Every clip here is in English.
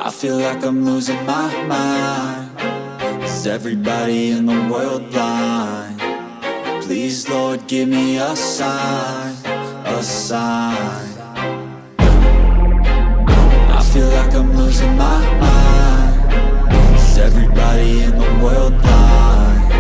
I feel like I'm losing my mind. Is everybody in the world blind? Please, Lord, give me a sign, a sign. I feel like I'm losing my mind. Is everybody in the world blind?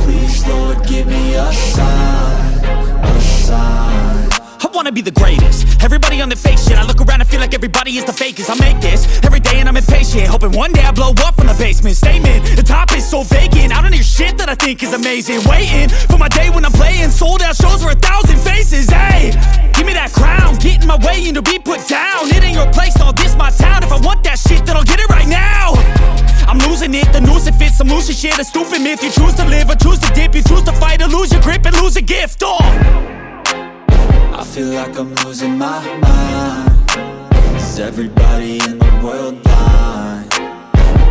Please, Lord, give me a sign, a sign. I wanna be the greatest. Everybody on the fake shit. I look around and feel like everybody is the fakest. I make this every day and I'm impatient, hoping one day I blow up from the basement. Statement, the top is so vacant. I don't hear shit that I think is amazing. Waiting for my day when I'm playing sold out shows for 1,000 faces. Hey, give me that crown, get in my way and to be put down. It ain't your place, no, this my town. If I want that shit, then I'll get it right now. I'm losing it, the noose it fits, some losing shit, a stupid myth. You choose to live or choose to dip, you choose to fight or lose your grip and lose a gift. I feel like I'm losing my mind. Is everybody in the world blind?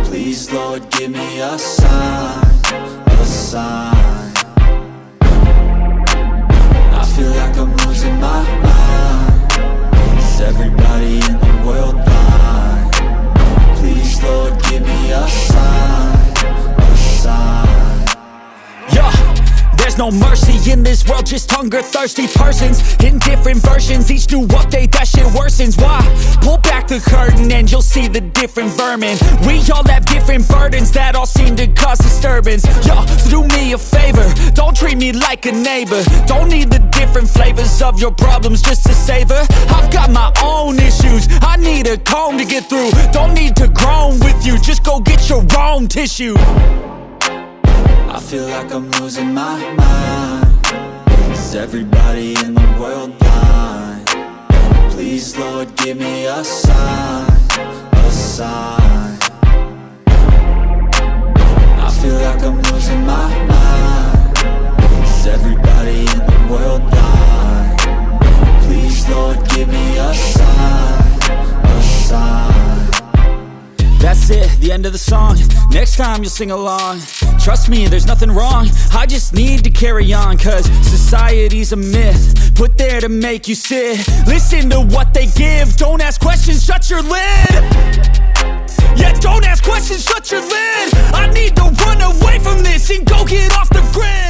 Please, Lord, give me a sign, a sign. I feel like I'm losing my mind. Is everybody in the world blind? Please, Lord, give me a sign, a sign. Yeah. There's no mercy in this world, just hunger-thirsty persons in different versions. Each new update, that shit worsens. Why? Pull back the curtain and you'll see the different vermin. We all have different burdens that all seem to cause disturbance. Yo, so do me a favor, don't treat me like a neighbor. Don't need the different flavors of your problems just to savor. I've got my own issues, I need a comb to get through. Don't need to groan with you, just go get your own tissue. I feel like I'm losing my mind. Is everybody in the world blind? Please, Lord, give me a sign, a sign. I feel like I'm losing my mind. Is everybody in the world blind? Please, Lord, give me a sign, a sign. That's it, the end of the song. Next time you'll sing along. Trust me, there's nothing wrong. I just need to carry on, cause society's a myth put there to make you sit. Listen to what they give. Don't ask questions, shut your lid. Yeah, don't ask questions, shut your lid. I need to run away from this and go get off the grid.